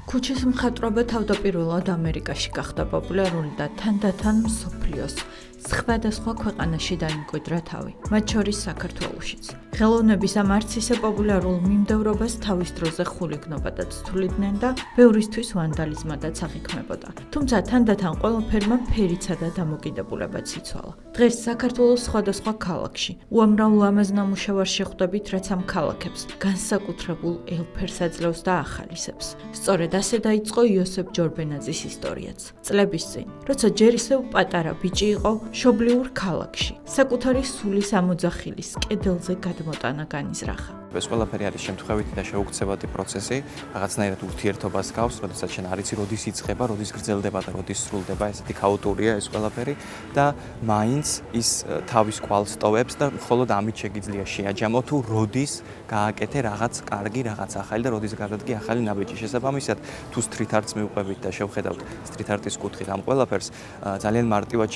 ქუჩის მხატვრობა თავდაპირველად ამერიკაში გახდა პოპულარული და თანდათან მსოფლიოს სხვადასხვა ქვეყანაში დაიმკვიდრა თავი, მათ შორის საქართველოშიც. ხელოვნების ამ არც ისე პოპულარულ მიმდევრობას თავის დროზე ხულიგნობა და ცვლიდნენ და ბევრისთვის ვანდალიზმადაც აღიქმებოდა. თუმცა თანდათან ყველაფერმა ფერიცა და დამოკიდებულებაც იცვალა. დღეს საქართველოს სხვადასხვა ქალაქში უამრავ ლამაზ ნამუშევარს შეხვდებით, რაც ამ ქალაქებს განსაკუთრებულ ელფერს აძლევს და ახალისებს. სწორედ ასე დაიწყო იოსებ ჯორბენაძის ისტორიაც. წლების წინ, როცა ჯერ ისევ პატარა ბიჭი იყო მშობლიურ ქალაქში, საკუთარი სულის ამოძახილის კედელზე გადმოტანა განიზრახა. ეს ყველაფერი არის შემთხვევითი და შეუქცევადი პროცესი, რაღაცნაირად ურთიერთობას გავს, როდესაც შენ არ იცი, როდის იწყება, როდის გრძელდება და როდის სრულდება, ესეთი ქაოტურია ეს ყველაფერი და მაინც ის თავის კვალს ტოვებს და მხოლოდ ამით შეგიძლია შეაჯამო თუ როდის გააკეთე რაღაც კარგი, რაღაც ახალი და როდის გადადგე ახალი ნაბიჯი. შესაბამისად, თუ street arts მივყვებით და შევხედავთ street art-ის კუთხით ამ ყველაფერს, ძალიან მარტივად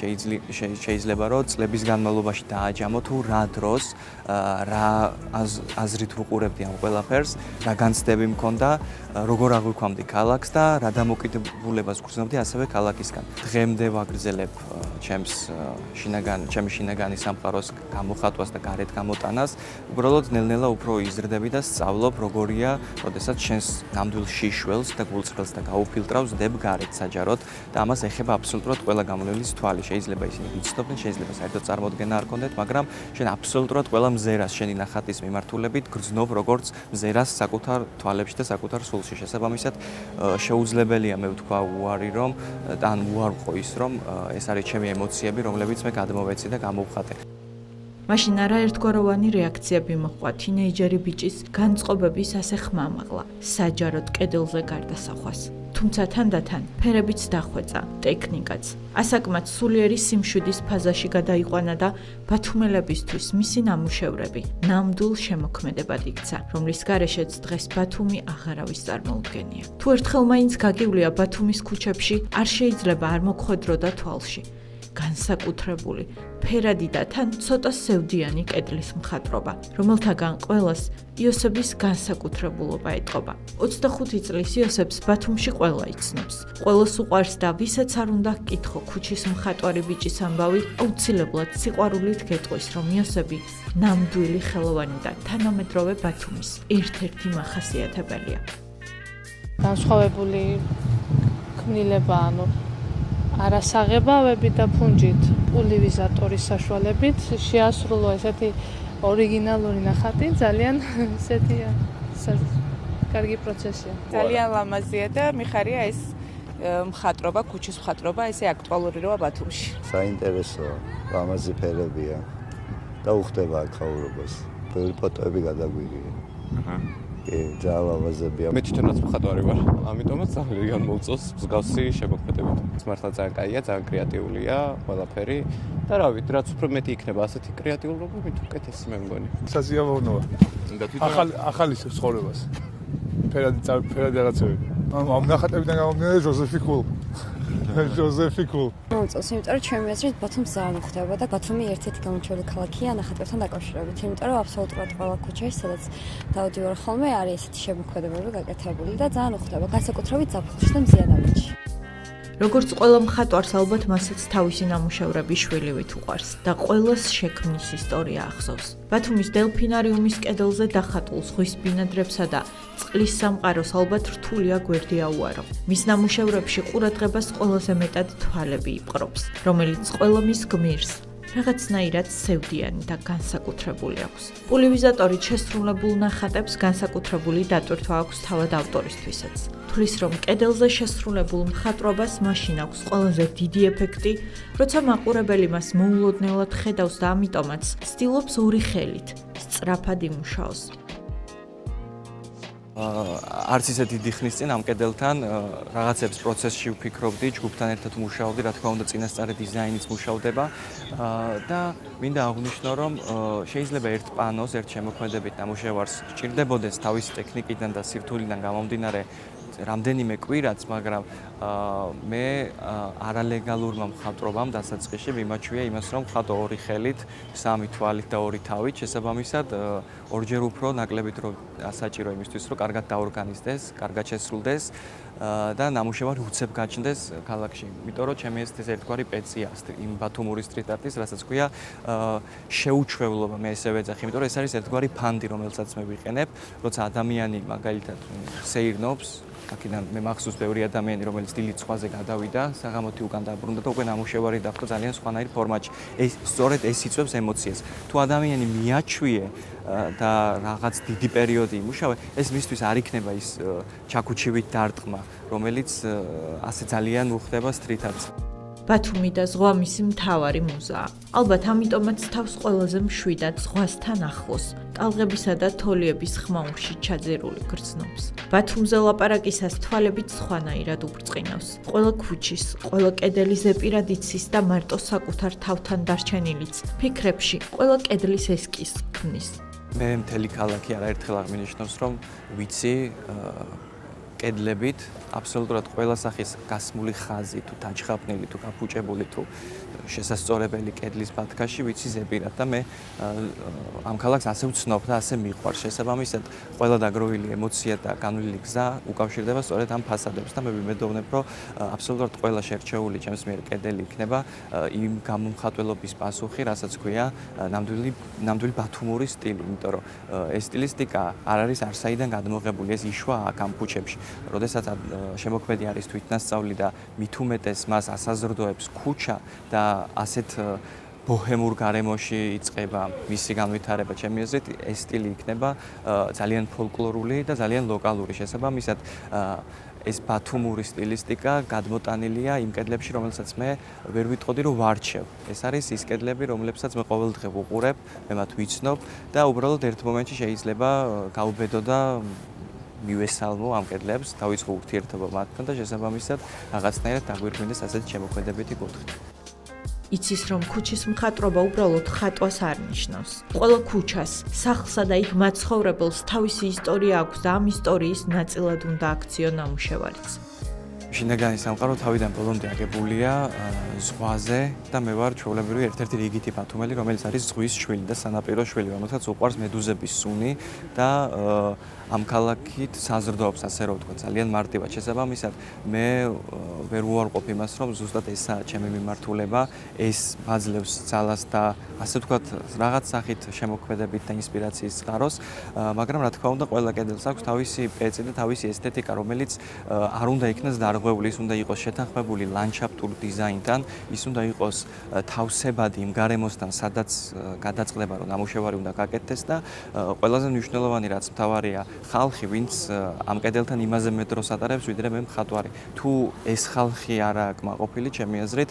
შეიძლება რომ წლების განმავლობაში დააჯამო თუ რა დროს, რა აზრით ვუყურებდი ამ ყველაფერს, რა განცდები მქონდა, როგორ აღვიქვამდი ქალაქს და რა დამოკიდებულებას გრძნობდი ასევე ქალაქისგან. დღემდე ვაგრძელებ ჩემი შინაგანი სამყაროს გამოხატვას და გარეთ გამოტანას, უბრალოდ ნელ-ნელა უფრო იზრდები და სწავლობ როგორია, როდესაც შენს ნამდვილ შიშველს და გულწრფელს და გაუფილტრავს დებ გარეთ საჯაროდ და ამას ეხება აბსოლუტურად ყველა გამოვლენის თვალი. შეიძლება ისინი ვიცნობდნენ, შეიძლება საერთოდ წარმოდგენა არ ქონდეთ, მაგრამ შენ აბსოლუტურად ყველა მზერას შენი ნახატის მიმართულებით გრძნობ როგორც მზერას საკუთარ თვალებში და საკუთარ სულში. შესაბამისად, შეუძლებელია მე ვთქვა უარი რომ ან უარყო ის რომ ეს არის ჩემი ემოციები, რომლებიც მე გადმოვეცი და გამოვხატე. მაშინ არაერთგვაროვანი რეაქციები მოჰყვა თინეიჯერი ბიჭის განწყობების ასე ხმამაღლა, საჯაროდ კედელზე გარდასახვას. თუმცა თანდათან ფერებიც დახვეწა, ტექნიკაც. ასაკმად სულიერი სიმშვიდის ფაზაში გადაიყვანა და ბათუმელებისთვის მისი ნამუშევრები ნამდვილ შემოქმედებად იქცა, რომლის გარეშეც დღეს ბათუმი აღარავის წარმოუდგენია. თუ ერთხელ მაინც გაგივლია ბათუმის ქუჩებში, არ შეიძლება არ მოგხვედროდა თვალში. განსაკუთრებული, ფერადი და თან ცოტა სევდიანი კედლის მხატვრობა, რომელთაგან ყველას იოსების განსაკუთრებულობა ეტყობა. 25 წლის იოსებს ბათუმში ყველა იცნობს. ყველას უყვარს და ვისაც არ უნდა ჰკითხო ქუჩის მხატვარი ბიჭის ამბავი, აუცილებლად სიყვარულით გეტყვის, რომ იოსები ნამდვილი ხელოვანი და თანამედროვე ბათუმის ერთ-ერთი მახასიათებელია. განსხვავებული ქმნილება, არასაღებავები და ფუნჯით პულივიზატორის საშუალებით შეასრულო ესეთი ორიგინალური ნახატი, ძალიან ესეთი კარგი პროცესია. ძალიან ლამაზია და მიხარია ეს მხატვრობა, ქუჩის მხატვრობა ესე აქტუალური როა ბათუმში. საინტერესოა, ლამაზი ფერებია და უხდება აქაურობას. ბევრი ფოტოები გადაგვიგია. ძალიან ლამაზებია. მე თვითონაც მხატვარი ვარ, ამიტომაც ძალიან მოვწონს მსგავსი შემოქმედებით. მართლა ძალიან კაია, ძალიან კრეატიულია ყველაფერი და რა ვიცი, რაც უფრო მეტი იქნება ასეთი კრეატიულობა, მით უკეთესი მე მგონი. საზიამოვნოა. ახალი ცხოვრებას. ფერადი რაღაცები. ამ ნახატებიდან გამომდინარე ჟოზეფი კულ. მომწონს, იმიტომ რომ ჩემი აზრით ბათუმს ძალიან უხდება და ბათუმი ერთ-ერთი გამოჩვეული ქალაქია ნახატებთან დაკავშირებით. იმიტომ რომ აბსოლუტურად ყველა ქუჩაში, სადაც დავდივარ ხოლმე, არის ესეთი შემოქმედებები გაკეთებული და ძალიან უხდება, განსაკუთრებით ზაფხულში და მზიანავეჭში. როგორც ყველა მხატვარს ალბათ მასაც თავისი ნამუშევრები შვილივით უყვარს და ყველას შექმნის ისტორია ახსოვს. ბათუმის დელფინარიუმის კედელზე დახატულ ზღვის ბინადრებსა და წყლის სამყაროს ალბათ რთულია გვერდი აუარო. მის ნამუშევრებში ყურადღებას ყველაზე მეტად თვალები იპყრობს, რომელიც ყველა მის გმირს რაღაცნაირად სევდიანი და განსაკუთრებული აქვს. პულივიზატორით შესრულებულ ნახატებს განსაკუთრებული დატვირთვა აქვს თავად ავტორისთვისაც. თulis რომ კედელზე შესრულებულ მხატვრობას მაშინ აქვს ყველაზე დიდი ეფექტი, როცა მაყურებელი მას მოულოდნელად ხედავს და ამიტომაც ცდილობს ორი ხელით სწრაფად იმუშაოს. არც ისე დიდი ხნის წინ ამ კედელთან რაღაცებს პროცესში ვფიქრობდი, ჯგუფთან ერთად ვმუშაობდი, რა თქმა უნდა წინასწარი დიზაინიც მუშავდება და მინდა აღვნიშნო, რომ შეიძლება ერთ პანოს, ერთ შემოქმედებით ნამუშევარს სჭირდებოდეს თავისი ტექნიკიდან და სირთულიდან გამომდინარე რამდენიმე კვირაც, მაგრამ მე არალეგალურმა მხატვრობამ დასაწყისში მიმაჩვია იმას, რომ მხატო ორი ხელით, სამი თვალით და ორი თავით, შესაბამისად ორჯერ უფრო ნაკლები დრო საჭირო იმისთვის, რომ კარგად დაორგანიზდეს, კარგად შესრულდეს და ნამუშევარი უცებ გაჩნდეს ქალაქში. იმიტომ რომ ჩემი ეს ერთგვარი პეცია იმ ბათუმური სტრიტ არტის, რასაც ქვია შეუჩვევლობა, მე ესე ვეძახი, იმიტომ რომ ეს არის ერთგვარი ფანდი, რომელსაც მე ვიყენებ, როცა ადამიანი მაგალითად სეირნობს აქედან მე მახსოვს ბევრი ადამიანი, რომელიც დილით ზღვაზე გადავიდა, საღამოთი უკან დაბრუნდა და უკვე ნამუშევარი დახვდა ძალიან სხვანაირ ფორმატში. სწორედ ეს იწვევს ემოციას. თუ ადამიანი მიაჩვიე და რაღაც დიდი პერიოდი იმუშავა, ეს მისთვის არ იქნება ის ჩაქუჩივით დარტყმა, რომელიც ასე ძალიან უხდება სტრიტ არტს. ბათუმი და ზღვა მისი მთავარი მუზაა. ალბათ ამიტომაც თავს ყველაზე მშვიდად ზღვასთან ახლოს, ტალღებისა და თოლიების ხმაურში ჩაძერული გრძნობს. ბათუმზე ლაპარაკისას თვალებით სხვანაირად უბრწყინავს. ყველა ქუჩის, ყველა კედელი ზეპირად იცის და მარტო საკუთარ თავთან დარჩენილიც ფიქრებში ყველა კედლის ესკიზს ქმნის. მე მთელი ქალაქი არაერთხელ აღმინიშნავს, რომ ვიცი კედლებით აბსოლუტურად ყველა სახის გასმული ხაზი თუ დაჩხაპნილი თუ გაფუჭებული თუ შესასწორებელი კედლის ბათქაში ვიცი ზეპირად და მე ამ ქალაქს ასე ვცნობ და ასე მიყვარს. შესაბამისად, ყველა დაგროვილი ემოცია და განვლილი გზა უკავშირდება სწორედ ამ ფასადებს და მე ვიმედოვნებ, რომ აბსოლუტურად ყველა შერჩეული ჩემს მიერ კედელი იქნება იმ გამომხატველობის პასუხი, რასაც ქვია ნამდვილი ბათუმური სტილი, იმიტომ რომ ეს სტილისტიკა არ არის არსაიდან გადმოღებული, ეს იშვა აქ ამ ქუჩებში. როდესაც შემოქმედი არის თვითნასწავლი და მით უმეტეს მას ასაზრდოებს ქუჩა და ასეთ ბოჰემურ გარემოში იწყება მისი განვითარება, ჩემი აზრით, ეს სტილი იქნება ძალიან ფოლკლორული და ძალიან ლოკალური. შესაბამისად, ეს ბათუმური სტილისტიკა გადმოტანილია იმ კედლებში, რომელსაც მე ვერ ვიტყოდი, რომ ვარჩევ. ეს არის ის კედლები, რომლებსაც მე ყოველდღე ვუყურებ, მე მათ ვიცნობ და უბრალოდ ერთ მომენტში შეიძლება გავუბედო და მივესალმო ამ კედლებს, დავიწყო ურთიერთობა მათთან და შესაბამისად რაღაცნაირად დაგვირგვინდეს ასეთი შემოქმედებითი კუთხე. იცის, რომ ქუჩის მხატვრობა უბრალოდ ხატვას არ ნიშნავს. ყველა ქუჩას, სახლსა და იქ მაცხოვრებელს თავისი ისტორია აქვს და ამ ისტორიის ნაწილად უნდა აქციო ნამუშევარიც. შინაგანი სამყარო თავიდან ბოლომდე აგებულია ზღვაზე და მე ვარ ჩვეულებრივი ერთ-ერთი რიგითი ბათუმელი, რომელიც არის ზღვის შვილი და სანაპიროს შვილი, რომელსაც უყვარს მედუზების სუნი და ამ ქალაქით საზრდოობს, ასე რომ ვთქვა, ძალიან მარტივად. შესაბამისად, მე ვერ უარყოფ იმას, რომ ზუსტად ესაა ჩემი მიმართულება, ეს მაძლევს ძალას და ასე ვთქვათ, რაღაც სახით შემოქმედებით და ინსპირაციის წყაროს, მაგრამ რა თქმა უნდა, ყველა კედელს აქვს თავისი პეცი და თავისი ესთეტიკა, რომელიც არ უნდა იქნას დარღვეული, ის უნდა იყოს შეთანხმებული ლანდშაფტურ დიზაინთან, ის უნდა იყოს თავსებადი იმ გარემოსთან, სადაც გადაწყდება, რომ ნამუშევარი უნდა გაკეთდეს და ყველაზე მნიშვნელოვანი რაც მთავარია, ხალხი, ვინც ამ კედელთან იმაზე მეტ დროს ატარებს, ვიდრე მე მხატვარი. თუ ეს ხალხი არაა კმაყოფილი, ჩემი აზრით,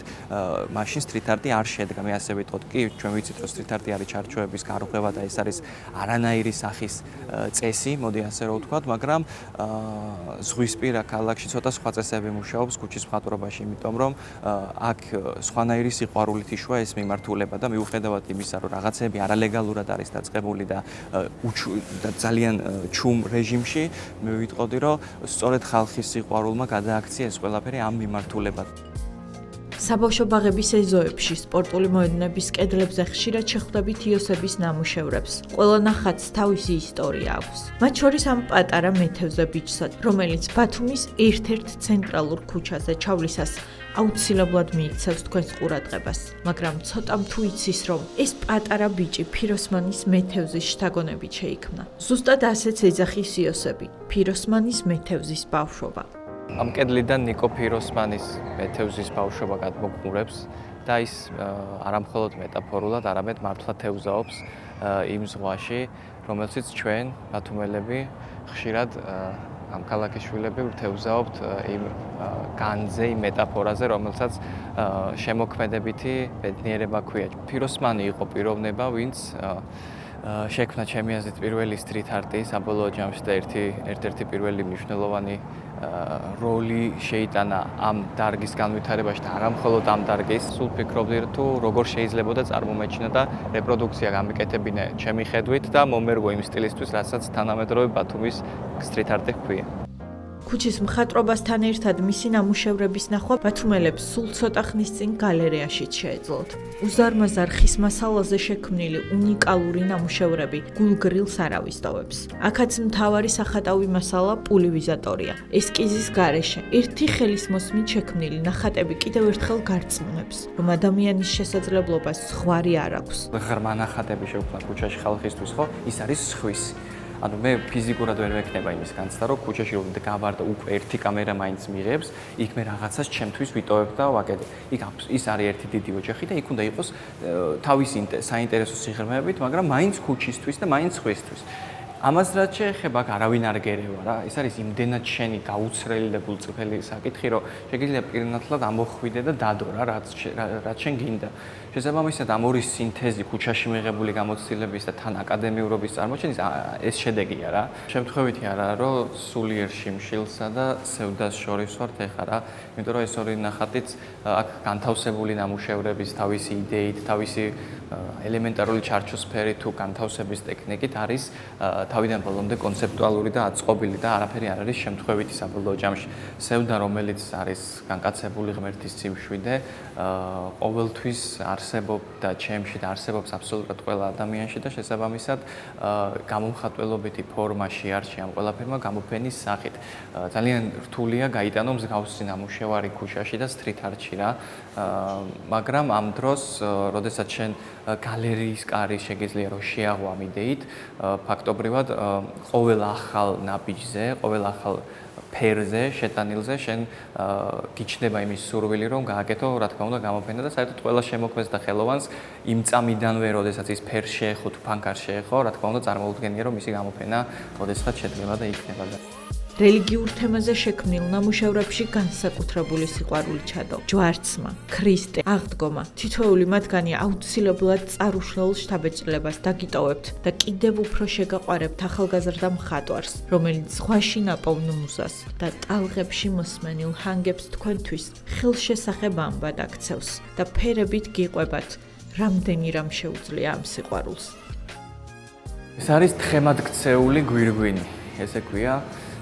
მაშინ სტრიტ არტი არ შედგა. მე ასე ვიტყოდ, კი, ჩვენ ვიცით, რომ სტრიტ არტი არის ჩარჩოების გარღვევა და ეს არის არანაირი სახის წესი, მოდი ასე რომ ვთქვათ, მაგრამ ზღვისპირა ქალაქში ცოტა სხვა წესები მუშაობს ქუჩის მხატვრობაში, იმიტომ რომ აქ სხვანაირი სიყვარულით იშვა ეს მიმართულება და მიუხედავად იმისა, რომ რაღაცები არალეგალურად არის დაწყებული და ძალიან ჩუმ რეჟიმში, მე ვიტყოდი, რომ სწორედ ხალხის სიყვარულმა გადააქცია ეს ყველაფერი ამ მიმართულებად. საბავშვო ბაღების ეზოებში, სპორტული მოედნების კედლებზე ხშირად შეხვდებით იოსების ნამუშევრებს. ყველა ნახატს თავისი ისტორია აქვს. მათ შორის ამ პატარა მეთევზე ბიჭსაც, რომელიც ბათუმის ერთ-ერთ ცენტრალურ ქუჩაზე ჩავლისას აუცილებლად მიიქცევს თქვენს ყურადღებას. მაგრამ ცოტამ თუ იცის, რომ ეს პატარა ბიჭი ფიროსმანის მეთევზის შთაგონებით შეიქმნა. ზუსტად ასეც ეძახის იოსები, ფიროსმანის მეთევზის ბავშვობა. ამ კედლიდან ნიკო ფიროსმანის მეთევზის ბავშვობა გადმოგვურებს და ის არამხოლოდ მეტაფორულად, არამედ მართლაც თევზაობს იმ ზღვაში, რომელშიც ჩვენ ბათუმელები ხშირად ამ ქალაქის შვილები ვთევზაობთ იმ განძე, იმ მეტაფორაზე, რომელსაც შემოქმედებითი ბედნიერება ქვია. ფიროსმანი იყო პიროვნება, ვინც შექმნა ჩემი აზრით პირველი სტრიტ არტი საბოლოო ჯამში და ერთ-ერთი პირველი მნიშვნელოვანი როლი შეიტანა ამ დარგის განვითარებაში და არამხოლოდ ამ დარგის. სულ ფიქრობდი, თუ როგორ შეიძლებოდა წარმომეჩინა და რეპროდუქცია გამიკეთებინა ჩემი ხედვით და მომერგო იმ სტილისთვის, რასაც თანამედროვე ბათუმის სტრიტ არტი ჰქვია. ქუჩის მხატვრობასთან ერთად მისი ნამუშევრების ნახვა ბათუმელებს სულ ცოტა ხნის წინ გალერეაშიც შეეძლოთ. უზარმაზარ ხის მასალაზე შექმნილი უნიკალური ნამუშევრები გულგრილს არ ავიზდოვებს. აქაც მთავარი სახატავი მასალა პულივიზატორია. ესკიზის გარეშე ერთი ხელის მოსმით შექმნილი ნახატები კიდევ ერთხელ გარწმუნებს, რომ ადამიანის შესაძლებლობას ზღვარი არ აქვს. ღრმა ნახატები შეუქმნა ქუჩაში ხალხისთვის, ხო? ის არის სხვისი. ანუ მე ფიზიკურად ვერ მექნება იმის განცდა, რომ ქუჩაში რომ გავარდა უკვე ერთი კამერა მაინც მიიღებს, იქ მე რაღაცას ჩემთვის ვიტოვებ და ვაკეთებ. ის არის ერთი დიდი ოჯახი და იქ უნდა იყოს თავისი საინტერესო სიღრმეებით, მაგრამ მაინც ქუჩისთვის და მაინც სხვისთვის. ამას რაც შეეხება, არავინ არ გერევა რა. ეს არის იმდენად შენი გაუცრელი და გულწრფელი საკითხი, რომ შეგიძლია პირნათლად ამოხვიდე და დადო რა, რაც შენ გინდა. შესაბამისად, ამ ორი სინთეზი ქუჩაში მიღებული გამოცდილების და თან აკადემიურობის წარმოჩენის ეს შედეგია რა. შემთხვევითი არაა, რომ სულიერ შიმშილსა და სევდას შორის ვართ ეხლა რა. იმიტომ რომ ეს ორი ნახატიც აქ განთავსებული ნამუშევრების თავისი იდეით, თავისი ელემენტარული ჩარჩოსფერით თუ განთავსების ტექნიკით არის თავიდან ბოლომდე კონცეპტუალური და აწყობილი და არაფერი არ არის შემთხვევითი საბოლოო ჯამში. სევდა, რომელიც არის განკაცებული ღმერთის ცივშვიდე, ყოველთვის არსებობდა ჩემში და არსებობს აბსოლუტურად ყველა ადამიანში და შესაბამისად გამომხატველობითი ფორმა შეარჩი ამ ყველაფერმა გამოფენის სახით. ძალიან რთულია გაიტანო მსგავსი ნამუშევარი ქუჩაში და street art-ში რა. მაგრამ ამ დროს, როდესაც შენ გალერეის კარი შეგიძლია რომ შეაღო ამ იდეით, ფაქტობრივად ყოველ ახალ ნაბიჯზე, ყოველ ახალ ფერზე, შეტანილზე შენ გიჩნდება იმის სურვილი, რომ გააკეთო, რა თქმა უნდა, გამოფენა და საერთოდ ყველა შემოქმედს და ხელოვანს იმ წამიდანვე, როდესაც ის ფერს შეეხო თუ ფანქარს შეეხო, რა თქმა უნდა, წარმოუდგენია, რომ მისი გამოფენა როდესაც შედგება და იქნება. რელიგიურ თემაზე შექმნილ ნამუშევრებში განსაკუთრებული სიყვარული ჩადო. ჯვარცმა, ქრისტე, აღდგომა, თითოეული მათგანი აუცილებლად წარუშლაულ შთაბეჭდილებას დაგიტოვებთ და კიდევ უფრო შეგაყვარებთ ახალგაზრდა მხატვარს, რომელიც ზღვაში ნაპოვნ მუზას და ტალღებში მოსმენილ ჰანგებს თქვენთვის ხელშესახებ ამბად აქცევს და ფერებით გიყვებათ, რამდენი რამ შეუძლია ამ სიყვარულს. ეს არის თხემად ქცეული გვირგვინი, ესე ქვია.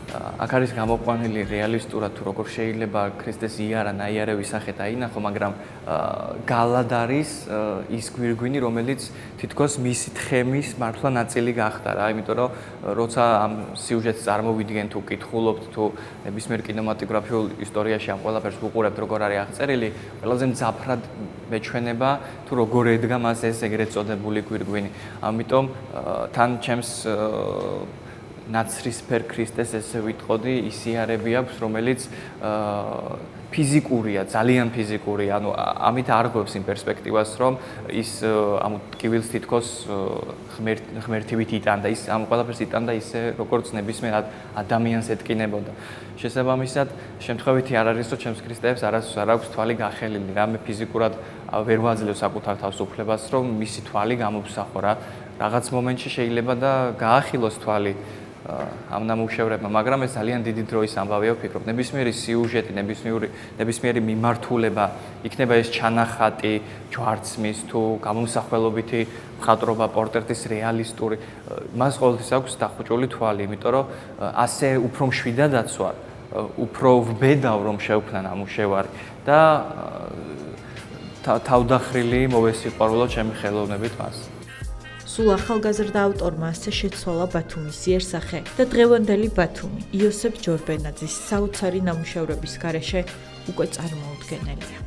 აქ არის გამოყვანილი რეალისტურად თუ როგორ შეიძლება ქრისტეს იარა ნაიარევი სახე დაინახო, მაგრამ გალად არის ის გვირგვინი, რომელიც თითქოს მისი თხემის მართლა ნაწილი გახდა რა, იმიტომ რომ როცა ამ სიუჟეტს წარმოვიდგენ თუ კითხულობთ თუ ნებისმიერ კინემატოგრაფიულ ისტორიაში ამ ყველაფერს ვუყურებთ როგორ არის აღწერილი, ყველაზე მძაფრად მეჩვენება თუ როგორ ედგა მას ეს ეგრეთ წოდებული გვირგვინი. ამიტომ თან ჩემს ნაცრისფერ ქრისტეს ესე ვიტყოდი, ისიარები აქვს, რომელიც ფიზიკურია, ძალიან ფიზიკურია. ანუ ამით არღვევს იმ პერსპექტივას, რომ ის ამ ტკივილს თითქოს ღმერთივით იტანდა, ის ამ ყველაფერს იტანდა ისე, როგორც ნებისმიერ ადამიანს ეტკინებოდა. შესაბამისად, შემთხვევითი არ არის, რომ ჩემს ქრისტეებს არ აქვს თვალი გახელილი. რამე ფიზიკურად ვერ ვაძლევს საკუთარ თავს უფლებას, რომ მისი თვალი გამოვსახო რა. რაღაც მომენტში შეიძლება და გაახილოს თვალი ამ ნამუშევრებმა, მაგრამ ეს ძალიან დიდი დროის ამბავია, ვფიქრობ. ნებისმიერი სიუჟეტი, ნებისმიერი მიმართულება, იქნება ეს ჩანახატი, ჯვარცმის თუ გამომსახველობითი მხატვრობა, პორტრეტის რეალისტური, მას ყოველთვის აქვს დახუჭული თვალი, იმიტომ რომ ასე უფრო მშვიდადაც ვარ, უფრო ვბედავ, რომ შევქმნა ნამუშევარი და თავდახრილი მოვესიყვარულო ჩემი ხელოვნებით მას. სულ ახალგაზრდა ავტორმა ასე შეცვალა ბათუმის იერსახე და დღევანდელი ბათუმი იოსებ ჯორბენაძის საოცარი ნამუშევრების გარეშე უკვე წარმოუდგენელია.